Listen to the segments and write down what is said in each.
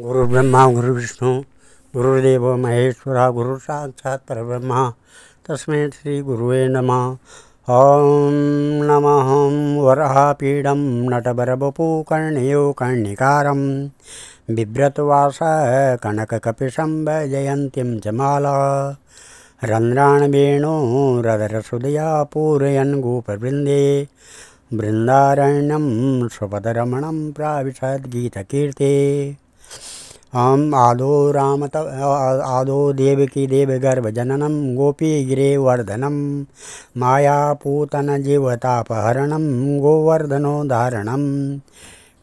गुरुर्ब्रह्मा गुरुर्विष्णु गुरुर्देवो महेश्वरः गुरु साक्षात् परब्रह्म तस्मै श्री गुरुवे नमः। ॐ नमः वराहपीडं नटवरवपुः कर्णिकारं बिभ्रतवास कनककपिशं वैजयन्तीं च माला रन्ध्रान् वेणुरधरसुधया पूरयन् गोपवृन्दे बृन्दारण्यं स्वपदरमणं प्राविशद्गीतकीर्ते। आदो देवकी देवगर्भजननं गोपीगिरिवर्धनं मायापूतनजीवतापहरणं गोवर्धनोद्धारणं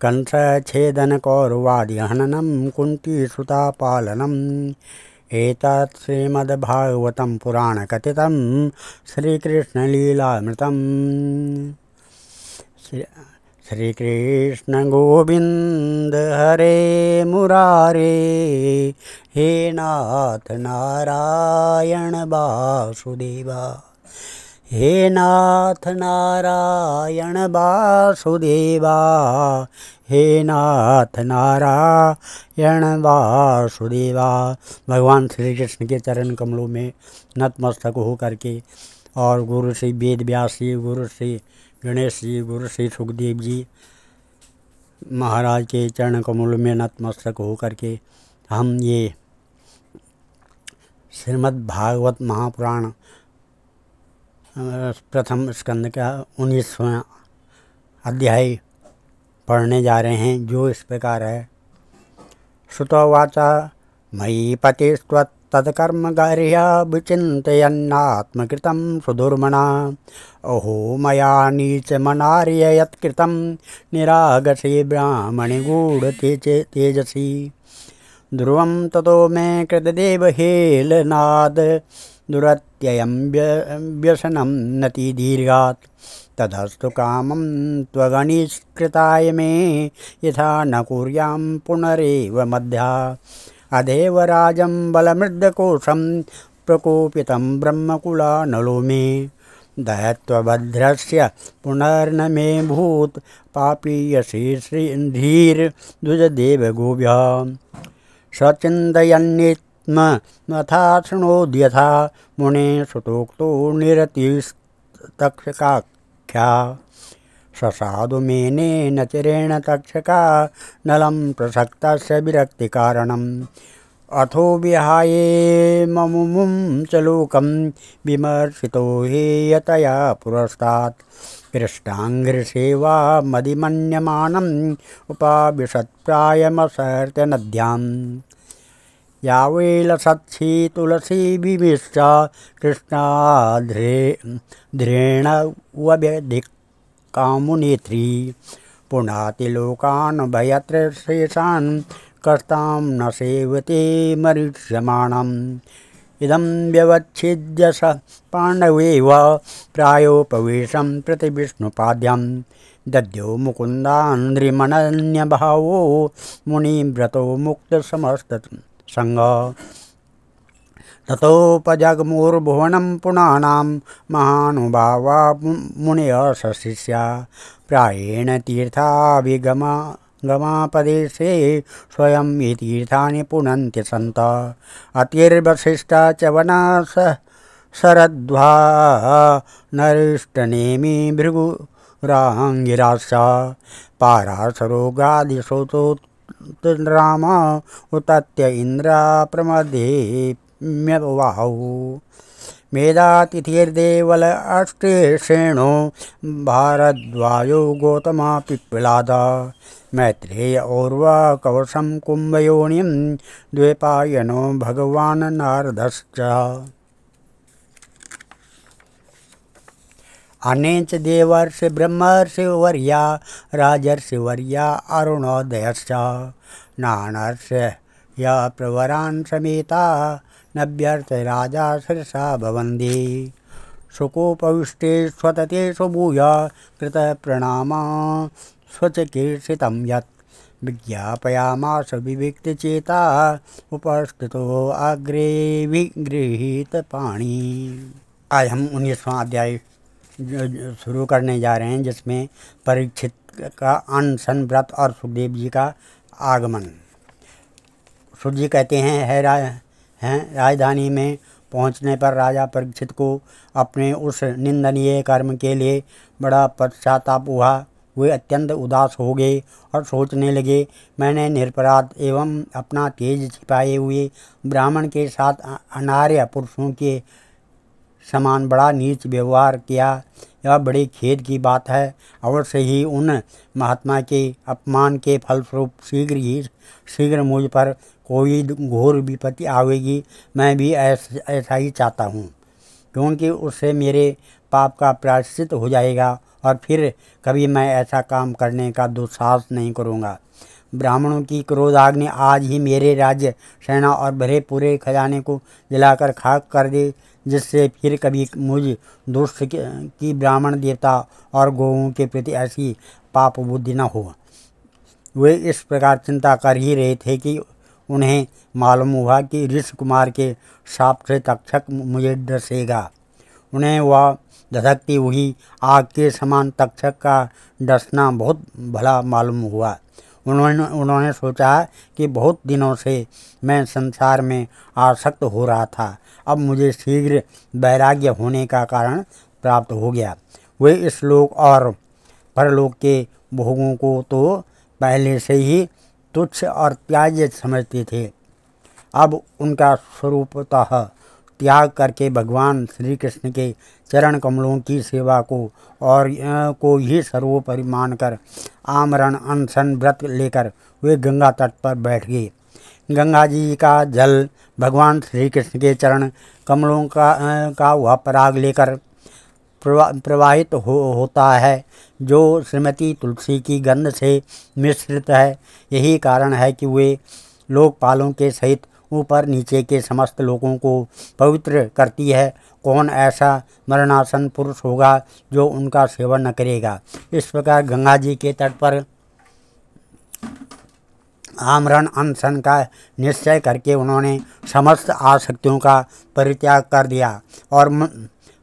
कंसच्छेदनकौरवादिहननं कुन्तीसुतापालनम् एतत् श्रीमद्भागवतं पुराणकथितं श्रीकृष्णलीलामृतम्। श्रीकृष्ण गोविंद हरे मुरारे हे नाथ नारायण वासुदेवा हे नाथ नारायण वासुदेवा हे नाथ नारायण वासुदेवा। भगवान श्री कृष्ण के चरण कमलों में नतमस्तक होकर के और गुरु श्री वेद व्यास जी, गुरु श्री गणेश जी, गुरु श्री सुखदेव जी महाराज के चरण कमल में नतमस्तक होकर के हम ये श्रीमद् भागवत महापुराण प्रथम स्कंद का 19वां अध्याय पढ़ने जा रहे हैं, जो इस प्रकार है। श्रुतोवाचा मयि पतिस्त्वत् तत्कर्म गार्ह्य विचिन्तयन्नात्मकृतं सुदुर्मना अहो मया नीचमनार्य यत्कृतं निरागसे ब्राह्मणे गूढतेजसी ध्रुवं ततो मे कृतदेवहेलनाद दुरत्ययं व्यसनं नतिदीर्घात् तदस्तु कामं त्वगनिष्कृताय मे यथा न कुर्यां पुनरेव मध्या अधेवराजं बलमृद्धकोशं प्रकोपितं ब्रह्मकुलानलो मे दयत्वभद्रस्य पुनर्न मे भूत पापीयसी श्रीधीर्द्विजदेवगोभ्यः सचिन्तयन्नित्मथा शृणोद्यथा मुने सुतोक्तो निरतिस्तक्षकाख्या ससाधु मेनेन चिरेण तक्षका नलं प्रसक्तस्य विरक्तिकारणम् अथो विहाये ममुमुं च लोकं विमर्शितो हेयतया पुरस्तात् कृष्णाङ्घ्रिसेवा मदिमन्यमानम् उपाविशत्प्रायमसर्त्य नद्याम् यावेलसत्सी तुलसी विविष्ट कृष्णाध्रेण वव्यधिक कामुनेत्री पुनातिलोकान् भयत्र शेषान् कर्तां न सेवते मरीष्यमाणम् इदं व्यवच्छिद्य स पाण्डवेव प्रायोपवेशं प्रति विष्णुपाद्यं दद्यो मुकुन्दान्द्रिमनन्यभावो मुनिव्रतो मुक्तसमस्तसङ्गः ततोपजग्मुर्भुवनं पुनानां महानुभावा मुनयः सशिष्या प्रायेण तीर्थाभिगमापदेशे स्वयं ये तीर्थानि पुनन्ति सन्तः अतिर्वसिष्ठा च वनास शरद्वा नरिष्टनेमि भृगुराङ्गिराश्च पाराशरोगादिशोतोराम उतत्य इन्द्रा प्रमदे म्यवाहु मेधातिथिर्देवल अष्टेषेणो भारद्वाजो गौतमा पिप्पलाद मैत्रेय और्वा कवशं कुम्भयोनिं द्वैपायनो भगवान् नारदश्च अनेच देवर्षि ब्रह्मर्षिवर्या राजर्षिवर्या अरुणोदयश्च नानर्षि या प्रवरान् समेता नभ्यर्थ राजा शिरसा भवन्ति सुकोपविष्टे स्वततेषु भूय कृतप्रणामा स्वचकीर्षितं यत् विज्ञापयामास विविक्तचेता उपस्थितो अग्रे विगृहीतपाणि। आज हम 19वां अध्याय शुरू करने जा रहे हैं, जिसमें परीक्षित का अनशन व्रत और सुखदेव जी का आगमन। सूत कहते हैं राजधानी में पहुंचने पर राजा परीक्षित को अपने उस निंदनीय कर्म के लिए बड़ा पश्चाताप हुआ। वे अत्यंत उदास हो गए और सोचने लगे, मैंने निरपराध एवं अपना तेज छिपाए हुए ब्राह्मण के साथ अनार्य पुरुषों के समान बड़ा नीच व्यवहार किया। यह बड़े खेद की बात है। अवश्य ही उन महात्मा के अपमान के फलस्वरूप शीघ्र मुझ पर कोई घोर विपत्ति आवेगी। मैं भी ऐसा ही चाहता हूँ, क्योंकि उससे मेरे पाप का प्रायश्चित हो जाएगा और फिर कभी मैं ऐसा काम करने का दुस्साहस नहीं करूँगा। ब्राह्मणों की क्रोधाग्नि आज ही मेरे राज्य, सेना और भरे पूरे खजाने को जलाकर खाक कर दे, जिससे फिर कभी मुझ दुष्ट की ब्राह्मण देवता और गौओं के प्रति ऐसी पाप बुद्धि न हो। वे इस प्रकार चिंता कर ही रहे थे कि उन्हें मालूम हुआ कि ऋषि कुमार के शाप से तक्षक मुझे डसेगा। उन्हें वह धधकती हुई आग के समान तक्षक का डसना बहुत भला मालूम हुआ। उन्होंने सोचा कि बहुत दिनों से मैं संसार में आसक्त हो रहा था, अब मुझे शीघ्र वैराग्य होने का कारण प्राप्त हो गया। वे इस लोक और परलोक के भोगों को तो पहले से ही तुच्छ और त्याज्य समझते थे। अब उनका स्वरूपतः त्याग करके भगवान श्री कृष्ण के चरण कमलों की सेवा को ही सर्वोपरि मानकर आमरण अनशन व्रत लेकर वे गंगा तट पर बैठ गए। गंगा जी का जल भगवान श्री कृष्ण के चरण कमलों का वह पराग लेकर प्रवाहित होता है जो श्रीमती तुलसी की गंध से मिश्रित है। यही कारण है कि वे लोकपालों के सहित ऊपर नीचे के समस्त लोगों को पवित्र करती है। कौन ऐसा मरणासन पुरुष होगा जो उनका सेवन न करेगा। इस प्रकार गंगा जी के तट पर आमरण अनशन का निश्चय करके उन्होंने समस्त आसक्तियों का परित्याग कर दिया और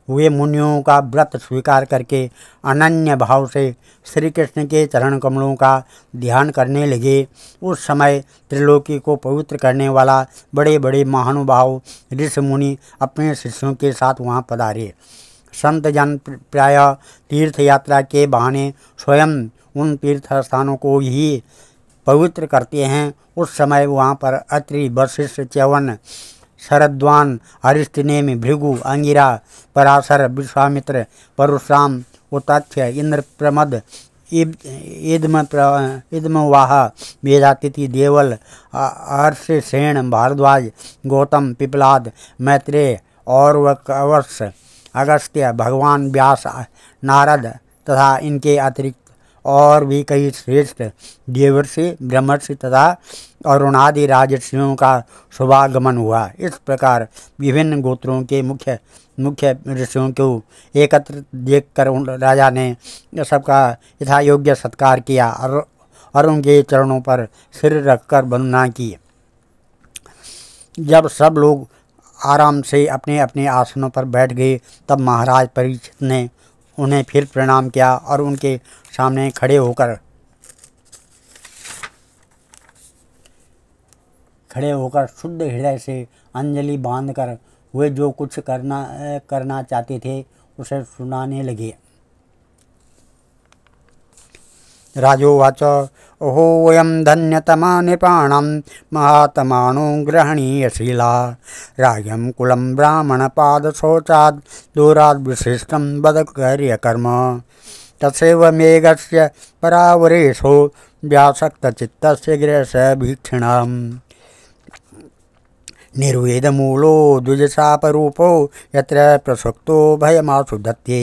वे मुनियों का व्रत स्वीकार करके अनन्य भाव से श्री कृष्ण के चरण कमलों का ध्यान करने लगे। उस समय त्रिलोकी को पवित्र करने वाला बड़े बड़े महानुभाव ऋषि मुनि अपने शिष्यों के साथ वहाँ पधारे। संत जन प्रायः तीर्थ यात्रा के बहाने स्वयं उन तीर्थ स्थानों को ही पवित्र करते हैं। उस समय वहाँ पर अत्रि, वशिष्ठ, च्यवन, शरद्वान, अरिष्टनेमि, भृगु, अंगिरा, पराशर, विश्वामित्र, परशुराम, उतथ्य, इंद्रप्रमद, इदमवाह, मेधातिथि, देवल, अर्षसेन, भारद्वाज, गौतम, पिपलाद, मैत्रेय और वकवश, अगस्त्य, भगवान व्यास, नारद तथा इनके अतिरिक्त और भी कई श्रेष्ठ देवर्षि, ब्रह्मर्षि तथा अरुणादि राजर्षियों का शुभागमन हुआ। इस प्रकार विभिन्न गोत्रों के मुख्य ऋषियों को एकत्र देखकर राजा ने सबका यथा योग्य सत्कार किया और उनके चरणों पर सिर रखकर वंदना की। जब सब लोग आराम से अपने अपने आसनों पर बैठ गए तब महाराज परीक्षित ने उन्हें फिर प्रणाम किया और उनके सामने खड़े होकर शुद्ध हृदय से अंजलि बांधकर वे जो कुछ करना चाहते थे उसे सुनाने लगे। राजोवाच ओहो वयं धन्यतमा नृपाणां महात्मानो ग्रहणीयशीला राज्यं कुलं ब्राह्मणपादशौचात् दूराद् विशिष्टं वदकर्यकर्म तथैव मेघस्य परावरेशो व्यासक्तचित्तस्य गृहसभीक्षणाम् निर्वेदमूलो द्विजशापरूपो यत्र प्रसक्तो भयमाशु दत्ते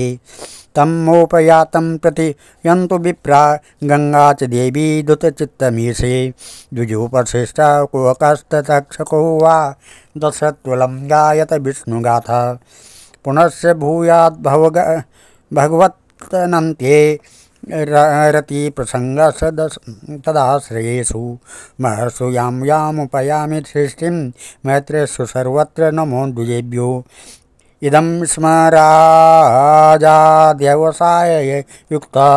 तमोपयातं प्रति यन्तु विप्रा गंगा च देवी दुतचित्तमीशे द्विजोपशिष्टा कुवकस्तक्षको वा दशत्वलं गायत विष्णुगाथा पुनश्च भूयाद् भगवत्तनन्ते रति प्रसंगस तदाश्रयेषु महर्षु यामुपयामि सृष्टिं मैत्रेषु सर्वत्र नमो द्विजेभ्यो इदं स्म राजाद्यवसाय युक्ता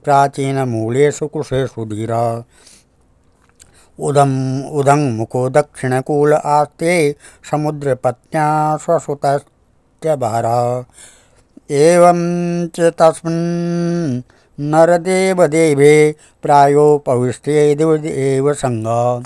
प्राचीनमूलेषु कुशेषु धीरा उदम उदं मुको दक्षिणकूल आस्ते समुद्रपत्न्या स्वसुतस्य भारः। एवं च तस्मिन् नरदेवदेवे प्रायोपविष्टेदेव सङ्गः।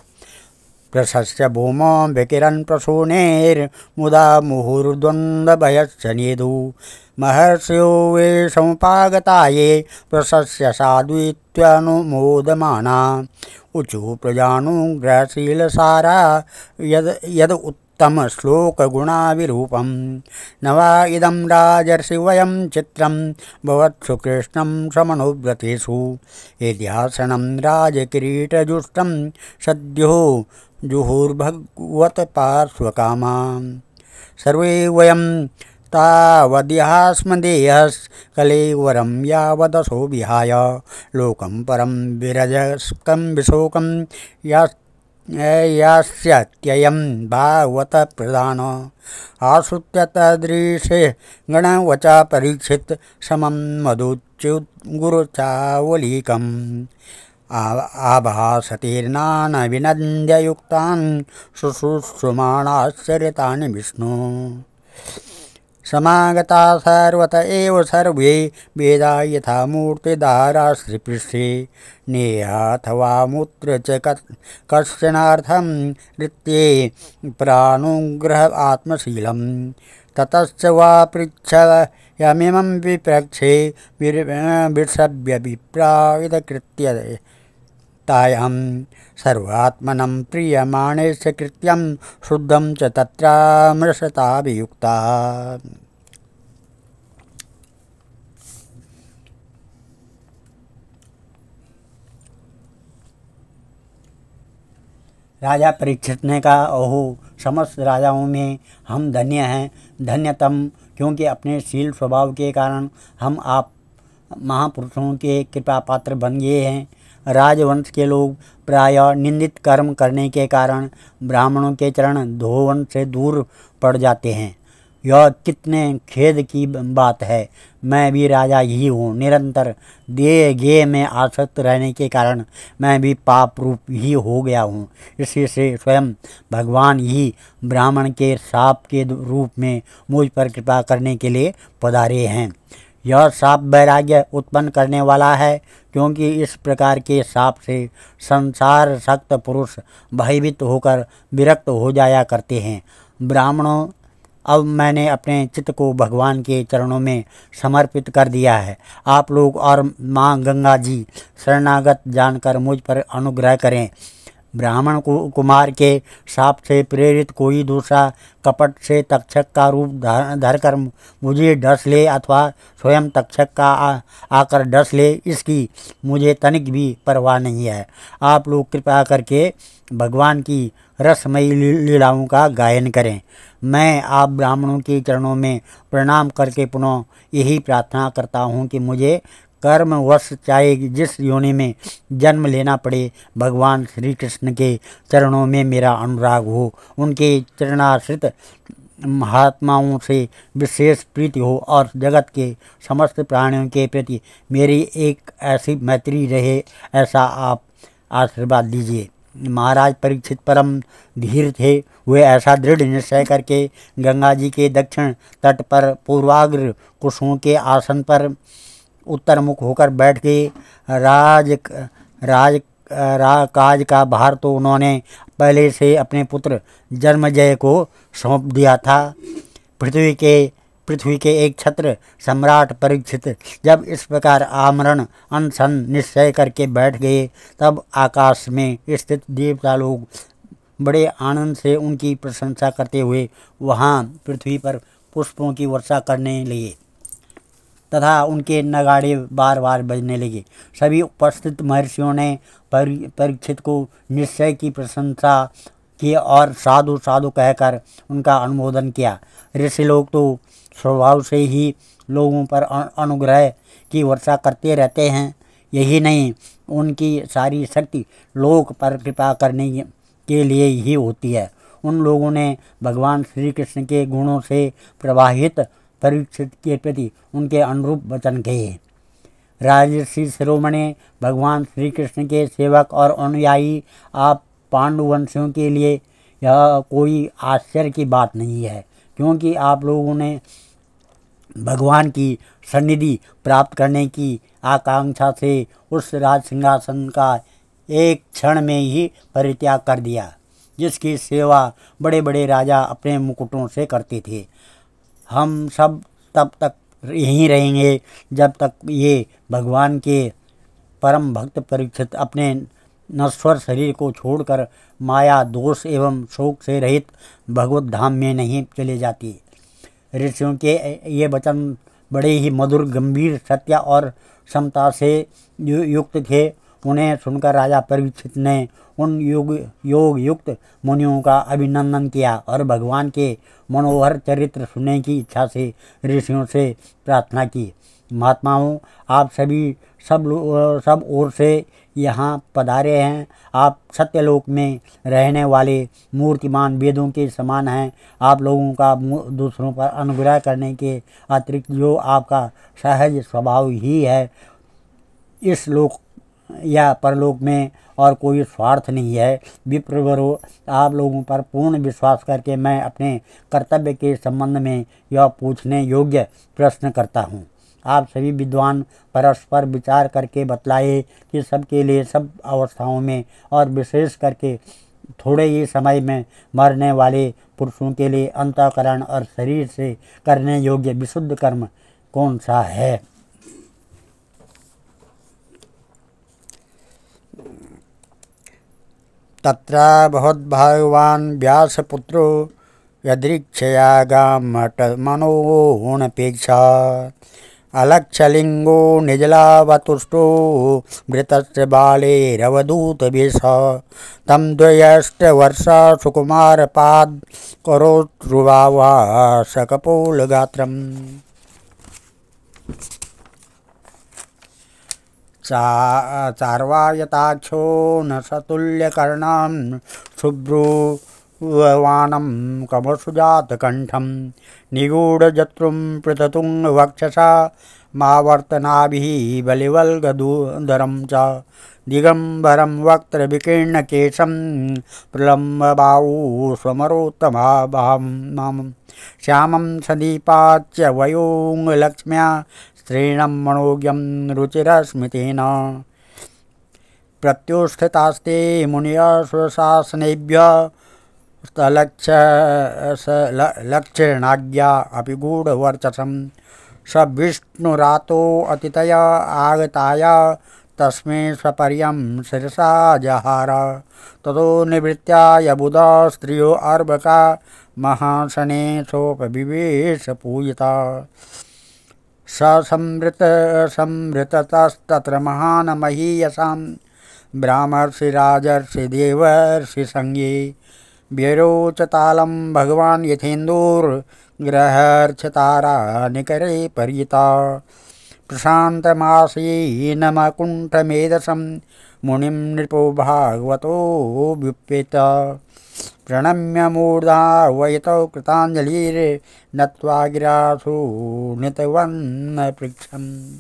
प्रशस्य भूमो विकिरन् प्रसूनेर्मुदा मुहुर्द्वन्द्वभयश्च नेदु। महर्षयो वे समुपागता ये प्रशस्य साधुत्वनुमोदमाना। ऊचु प्रजानुग्रहशीलसारा यद उत्तम श्लोकगुणाविरूपं। न वा इदं राजर्षि वयं चित्रं भवत्सु कृष्णं समनुव्रतेषु। इतिहासनं राजकिरीटजुष्टं सद्यो जुहुर्भगवत पार्श्वकामा। सर्वे वयं तावदिहास्मदेयस् कलेवरं यावदसो विहाय। लोकं परं विरजस्कं विशोकं यास्यत्ययं भागवत प्रधान। आश्रुत्य तदृशे गणवचा परीक्षित समं मधुच्युतगुरुचावलीकम्। आभासतीर्णानविनन्द्ययुक्तान् शुश्रूषमाणाश्चर्यतानि विष्णु। समागता सर्वत एव सर्वे वेदा यथा मूर्तिधाराश्रीपृष्ठे। नेहाथवा मूत्र च कश्चनार्थं ऋत्ये प्राणुग्रह आत्मशीलं। ततश्च वा पृच्छयामिमं विप्रक्षे विसभ्य विप्रावितकृत्य तायां। सर्वात्मनं प्रीयमाणस्य कृत्यं शुद्धं च तत्रामृषताभियुक्ता। राजा परीक्षित ने कहा, ओहो समस्त राजाओं में हम धन्य हैं, धन्यतम, क्योंकि अपने शील स्वभाव के कारण हम आप महापुरुषों के कृपा पात्र बन गए हैं। राजवंश के लोग प्रायः निंदित कर्म करने के कारण ब्राह्मणों के चरण धोवन से दूर पड़ जाते हैं। यह कितने खेद की बात है। मैं भी राजा ही हूँ। निरंतर देह गेह में आसक्त रहने के कारण मैं भी पाप रूप ही हो गया हूँ। इसी से स्वयं भगवान ही ब्राह्मण के शाप के रूप में मुझ पर कृपा करने के लिए पधारे हैं। यह शाप वैराग्य उत्पन्न करने वाला है, क्योंकि इस प्रकार के शाप से संसार सक्त पुरुष भयभीत होकर विरक्त हो जाया करते हैं। ब्राह्मणों, अब मैंने अपने चित्त को भगवान के चरणों में समर्पित कर दिया है। आप लोग और माँ गंगा जी शरणागत जानकर मुझ पर अनुग्रह करें। ब्राह्मण कुमार के शाप से प्रेरित कोई दूसरा कपट से तक्षक का रूप धरकर मुझे डस ले अथवा स्वयं तक्षक का आकर डस ले, इसकी मुझे तनिक भी परवाह नहीं है। आप लोग कृपा करके भगवान की रसमयी लीलाओं का गायन करें। मैं आप ब्राह्मणों के चरणों में प्रणाम करके पुनः यही प्रार्थना करता हूँ कि मुझे कर्मवश चाहे जिस योनि में जन्म लेना पड़े, भगवान श्री कृष्ण के चरणों में मेरा अनुराग हो, उनके चरणाश्रित महात्माओं से विशेष प्रीति हो और जगत के समस्त प्राणियों के प्रति मेरी एक ऐसी मैत्री रहे, ऐसा आप आशीर्वाद दीजिए। महाराज परीक्षित परम धीर थे। वे ऐसा दृढ़ निश्चय करके गंगा जी के दक्षिण तट पर पूर्वाग्र कुसुमों के आसन पर उत्तर मुख होकर बैठ गए। काज का भार तो उन्होंने पहले से अपने पुत्र जन्मजय को सौंप दिया था। पृथ्वी के एक छत्र सम्राट परीक्षित जब इस प्रकार आमरण अनशन निश्चय करके बैठ गए, तब आकाश में स्थित देवता लोग बड़े आनंद से उनकी प्रशंसा करते हुए वहाँ पृथ्वी पर पुष्पों की वर्षा करने लगे तथा उनके नगाड़े बार बार बजने लगे। सभी उपस्थित महर्षियों ने परीक्षित को निश्चय की प्रशंसा की और साधु साधु कहकर उनका अनुमोदन किया। ऋषि लोग तो स्वभाव से ही लोगों पर अनुग्रह की वर्षा करते रहते हैं। यही नहीं, उनकी सारी शक्ति लोक पर कृपा करने के लिए ही होती है। उन लोगों ने भगवान श्री कृष्ण के गुणों से प्रवाहित परीक्षित के प्रति उनके अनुरूप वचन कहे। राजर्षि शिरोमणि भगवान श्री कृष्ण के सेवक और अनुयायी आप पांडुवंशियों के लिए यह कोई आश्चर्य की बात नहीं है, क्योंकि आप लोगों ने भगवान की सन्निधि प्राप्त करने की आकांक्षा से उस राज सिंहासन का एक क्षण में ही परित्याग कर दिया, जिसकी सेवा बड़े बड़े राजा अपने मुकुटों से करते थे। हम सब तब तक यहीं रहेंगे जब तक ये भगवान के परम भक्त परीक्षित अपने नश्वर शरीर को छोड़कर माया दोष एवं शोक से रहित भगवत धाम में नहीं चले जाती। ऋषियों के ये वचन बड़े ही मधुर, गंभीर, सत्य और समता से युक्त थे। उन्हें सुनकर राजा परीक्षित ने उन योग युक्त मुनियों का अभिनंदन किया और भगवान के मनोहर चरित्र सुनने की इच्छा से ऋषियों से प्रार्थना की। महात्माओं, आप सभी सब ओर से यहाँ पधारे हैं। आप सत्यलोक में रहने वाले मूर्तिमान वेदों के समान हैं। आप लोगों का दूसरों पर अनुग्रह करने के अतिरिक्त जो आपका सहज स्वभाव ही है, इस लोक या परलोक में और कोई स्वार्थ नहीं है। विप्रवरो, आप लोगों पर पूर्ण विश्वास करके मैं अपने कर्तव्य के संबंध में यह पूछने योग्य प्रश्न करता हूँ। आप सभी विद्वान परस्पर विचार करके बतलाए कि सबके लिए सब अवस्थाओं में और विशेष करके थोड़े ही समय में मरने वाले पुरुषों के लिए अंतःकरण और शरीर से करने योग्य विशुद्ध कर्म कौन सा है। तत्र भगवान् व्यासपुत्रो यदृच्छयागामटमनोऽनपेक्षा अलक्षलिङ्गो निजलावतुष्टो मृतस्य बालेरवधूतवेश तं द्वयष्टवर्षा सुकुमारपाद करोत्रुवावासकपोलगात्रम्। चार्वायताक्षो न सतुल्यकर्णं शुभ्रुवानं कमसुजातकण्ठं निगूढजत्रुं पृथतुङ्गवक्षसा मावर्तनाभिः बलिवल्गदूधरं च दिगम्बरं वक्त्रविकीर्णकेशं प्रलम्बबाहू स्वमरोत्तमाभां श्यामं सदीपाच्य वयोङ्गलक्ष्म्या स्त्रीणं मनोज्ञं रुचिरस्मितेन प्रत्युत्थितास्ते मुनयः स्वशासनेभ्यः लक्षणाज्ञा अपि गूढवर्चसं स विष्णुरातो अतिथया आगताय तस्मै स्वपर्यं शिरसा जहार ततो निवृत्त्या बुधा स्त्रियो अर्भका महाशने सोपविवेश पूजिता संवृततस्तत्र महान् महीयसां ब्राह्मर्षि राजर्षि देवर्षि संज्ञे व्यरोचतालं भगवान् यथेन्दुर्ग्रहर्षतारा निकरे पर्यता प्रशान्तमासीनमकुण्ठमेधसं मुनिं नृपो भागवतो व्युपेत प्रणम्य मूर्धा वयतौ कृताञ्जलिर्नत्वा गिरासु नितवन्न पृच्छम्।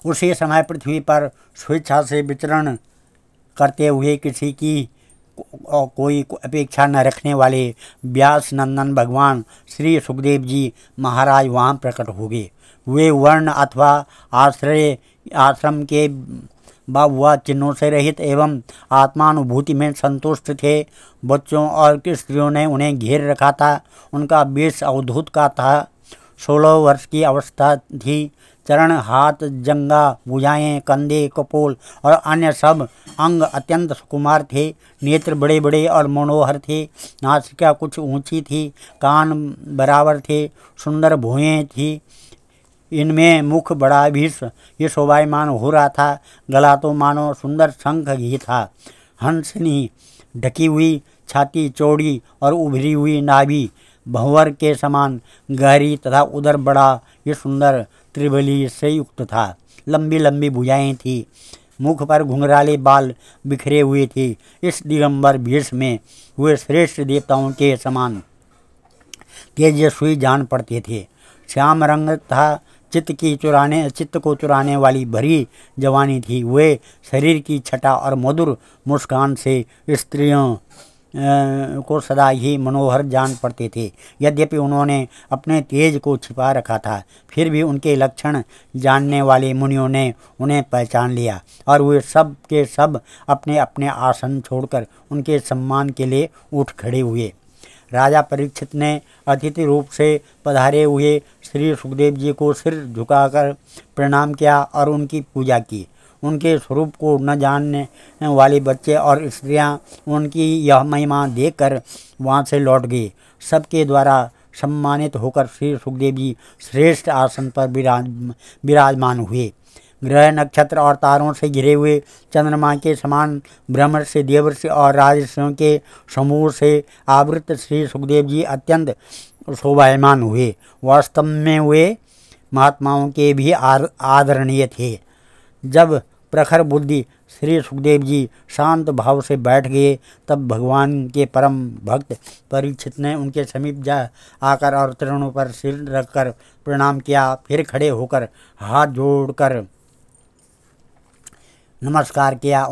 उसी समय पृथ्वी पर स्वेच्छा से विचरण करते हुए किसी की कोई अपेक्षा न रखने वाले व्यास नंदन भगवान श्री सुखदेव जी महाराज वहाँ प्रकट हो गए। वे वर्ण अथवा आश्रम के बाबुआ चिन्हों से रहित एवं आत्मानुभूति में संतुष्ट थे। बच्चों और स्त्रियों ने उन्हें घेर रखा था। उनका वेश अवधूत का था। 16 वर्ष की अवस्था थी। चरण, हाथ, जंगा, भुजाएं, कंधे, कपोल और अन्य सब अंग अत्यंत सुकुमार थे। नेत्र बड़े बड़े और मनोहर थे। नासिका कुछ ऊंची थी। कान बराबर थे। सुंदर भुएं थी। इनमें मुख बड़ा भी ये शोभायमान हो रहा था। गला तो मानो सुंदर शंख ही था। हंसनी ढकी हुई छाती चौड़ी और उभरी हुई नाभि भंवर के समान गहरी तथा उदर बड़ा ये सुंदर त्रिबली से युक्त था। लंबी लंबी भुजाएं थी। मुख पर घुंघराले बाल बिखरे हुए थे। इस दिगंबर भेष में हुए श्रेष्ठ देवताओं के समान तेजस्वी जान पड़ते थे। श्याम रंग था। चित्त को चुराने वाली भरी जवानी थी। वे शरीर की छटा और मधुर मुस्कान से स्त्रियों को सदा ही मनोहर जान पड़ते थे। यद्यपि उन्होंने अपने तेज को छिपा रखा था, फिर भी उनके लक्षण जानने वाले मुनियों ने उन्हें पहचान लिया और वे सब के सब अपने अपने आसन छोड़कर उनके सम्मान के लिए उठ खड़े हुए। राजा परीक्षित ने अतिथि रूप से पधारे हुए श्री सुखदेव जी को सिर झुकाकर प्रणाम किया और उनकी पूजा की। उनके स्वरूप को न जानने वाले बच्चे और स्त्रियां उनकी यह महिमा देखकर वहां से लौट गए। सबके द्वारा सम्मानित होकर श्री सुखदेव जी श्रेष्ठ आसन पर विराजमान हुए। ग्रह नक्षत्र और तारों से घिरे हुए चंद्रमा के समान ब्रह्मर्षि देवर्षि और राजर्षियों के समूह से आवृत श्री सुखदेव जी अत्यंत शोभायमान हुए। वास्तव में वे महात्माओं के भी आदरणीय थे। जब प्रखर बुद्धि श्री सुखदेव जी शांत भाव से बैठ गए, तब भगवान के परम भक्त परीक्षित ने उनके समीप जा आकर और चरणों पर सिर रखकर प्रणाम किया। फिर खड़े होकर हाथ जोड़कर नमस्कार किया।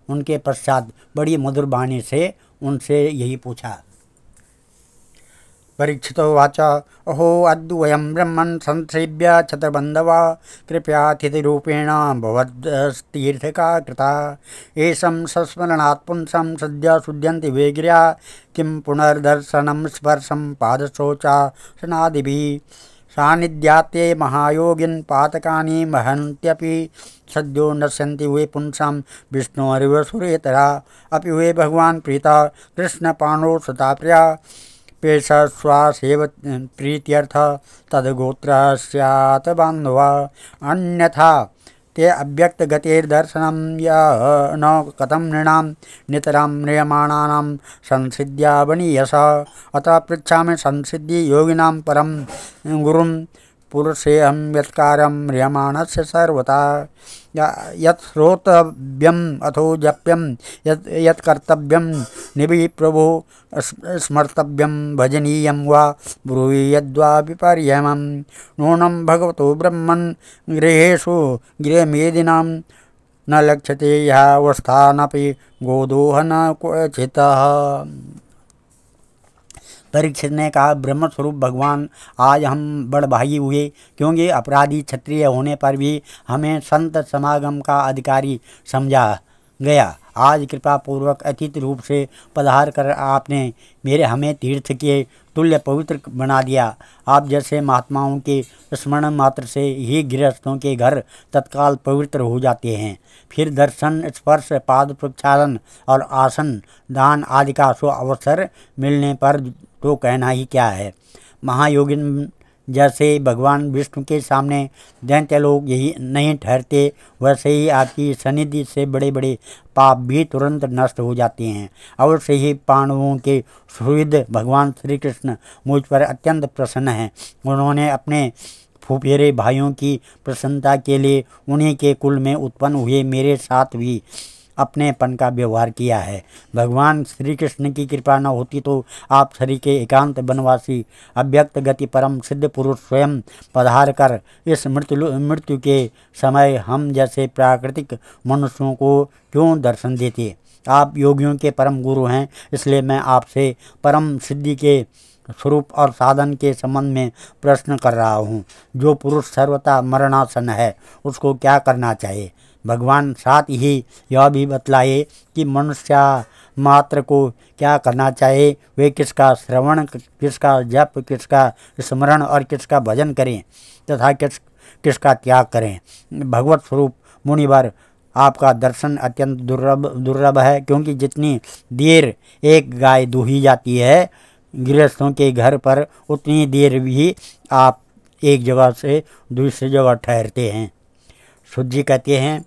उनके पश्चात बड़ी मधुर वाणी से उनसे यही पूछा। परीक्षितोवाच अहो अद्य वयं ब्रह्मन् संसेव्य छत्रबन्धवा कृपयातिथिरूपेण भवद्तीर्थका कृता। एषं संस्मरणात् पुंसं सद्य शुध्यन्ति वेगिर्या किं पुनर्दर्शनं स्पर्शं पादशौचासनादिभिः। सान्निध्यात्ते महायोगिन् पातकानि महन्त्यपि सद्यो नश्यन्ति वे पुंसां विष्णोरिव सुरेतरा। अपि वे भगवान् प्रीता कृष्णपाणो सताप्रिया पेशस्वासेव प्रीत्यर्थ तद्गोत्र स्यात् बान्धवा। अन्यथा ते अव्यक्तगतेर्दर्शनं न कथं नृणां नितरां म्रियमाणानां संसिद्ध्या वनीयस। अतः पृच्छामि संसिद्धि योगिनां परं गुरुं पुरुषेऽहं यत्कारं म्रियमाणस्य सर्वथा। यत् श्रोतव्यम् अथो जप्यं यत्कर्तव्यं निभि प्रभो स्मर्तव्यं भजनीयं वा ब्रूहि यद्वा विपर्ययम्। नूनं भगवतो ब्रह्मन् गृहेषु गृहमेदिनां न लक्ष्यते ह्यवस्थानपि गोदोहन क्वचितः। परीक्षित ने कहा, ब्रह्म स्वरूप भगवान, आज हम बड़भागी हुए, क्योंकि अपराधी क्षत्रिय होने पर भी हमें संत समागम का अधिकारी समझा गया। आज कृपा पूर्वक अतिथि रूप से पधार कर आपने हमें तीर्थ के तुल्य पवित्र बना दिया। आप जैसे महात्माओं के स्मरण मात्र से ही गृहस्थों के घर तत्काल पवित्र हो जाते हैं। फिर दर्शन, स्पर्श, पाद प्रक्षालन और आसन दान आदि का सो अवसर मिलने पर तो कहना ही क्या है। महायोगिन जैसे भगवान विष्णु के सामने दैत्य लोग यही नहीं ठहरते, वैसे ही आपकी सन्निधि से बड़े बड़े पाप भी तुरंत नष्ट हो जाते हैं। अवश्य ही पांडवों के सुहृद भगवान श्री कृष्ण मुझ पर अत्यंत प्रसन्न हैं। उन्होंने अपने फुफेरे भाइयों की प्रसन्नता के लिए उन्हीं के कुल में उत्पन्न हुए मेरे साथ भी अपनेपन का व्यवहार किया है। भगवान श्री कृष्ण की कृपा न होती तो आप शरीर के एकांत वनवासी अव्यक्त गति परम सिद्ध पुरुष स्वयं पधार कर इस मृत्यु के समय हम जैसे प्राकृतिक मनुष्यों को क्यों दर्शन देते। आप योगियों के परम गुरु हैं, इसलिए मैं आपसे परम सिद्धि के स्वरूप और साधन के संबंध में प्रश्न कर रहा हूँ। जो पुरुष सर्वथा मरणासन है, उसको क्या करना चाहिए। भगवान साथ ही यह भी बतलाए कि मनुष्य मात्र को क्या करना चाहिए। वे किसका श्रवण, किसका जप, किसका स्मरण और किसका भजन करें तथा किसका त्याग करें। भगवत स्वरूप मुनिवर, आपका दर्शन अत्यंत दुर्लभ है, क्योंकि जितनी देर एक गाय दूही जाती है गृहस्थों के घर पर, उतनी देर भी आप एक जगह से दूसरी जगह ठहरते हैं। सुध जी कहते हैं,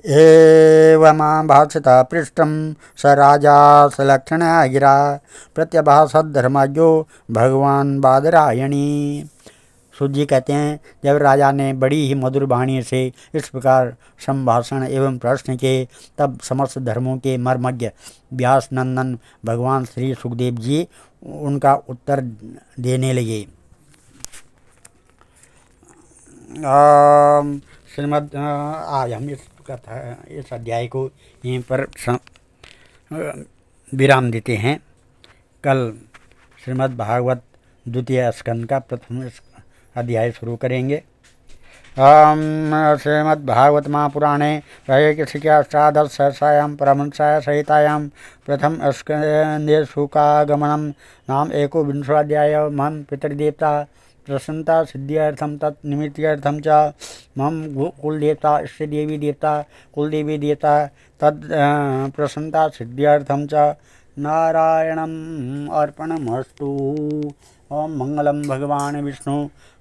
एवं भाषिता पृष्ठम स राजा सलक्षण गिरा प्रत्यभासधर्मज्ञो भगवान बादरायणी। सुध जी कहते हैं, जब राजा ने बड़ी ही मधुर वाणी से इस प्रकार संभाषण एवं प्रश्न किए, तब समस्त धर्मों के मर्मज्ञ व्यास नंदन भगवान श्री सुखदेव जी उनका उत्तर देने लगे। श्रीमद् आज हम इस कथा इस अध्याय को यहीं पर विराम देते हैं। कल श्रीमद् भागवत द्वितीय स्कंद का प्रथम अध्याय शुरू करेंगे। श्रीमद्भागवत महापुराणे त्रयोदशिक्याष्टादश सहस्रायां परमहंसाय सहितायां प्रथम स्कंदे शुकागमनं नाम एकोविंशोऽध्यायः। मम पितृदेवता प्रसन्नता सिद्ध्यर्थं तत् निमित्त्यर्थं च मम कुलदेवता इष्टदेवी देवता कुलदेवी देवता तद् प्रसन्नता सिद्ध्यर्थं च नारायणम् अर्पणमस्तु। ओम मंगलम भगवान विष्णु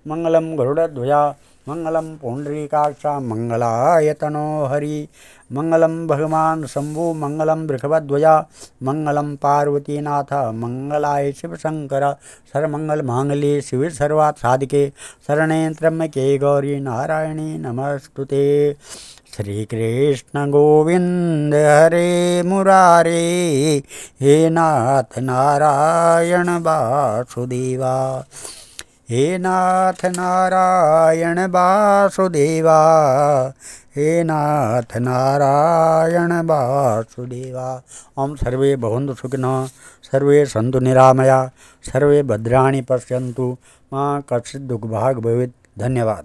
मंगलम गरुड़ध्वजा मंगलम पुंडरीकाक्ष मंगलायतनो हरि मंगलम भगवान शंभु मंगलम वृषभध्वजा मंगलम पार्वतीनाथ मंगलाय शिव शंकर सर्वमंगल मांगल्ये शिवे सर्वार्थ साधिके शरणे त्र्यंबके गौरी नारायणी नमस्तुते। श्री कृष्ण गोविंद हरे मुरारे हे नाथ नारायण वासुदेवा हे नाथ नारायण वासुदेवा हे नाथ नारायण वासुदेवा। ओम सर्वे भवन्तु सुखिनः सर्वे सन्तु निरामया सर्वे भद्राणि पश्यन्तु मा कश्चित् दुःखभाग् भवेत्। धन्यवाद।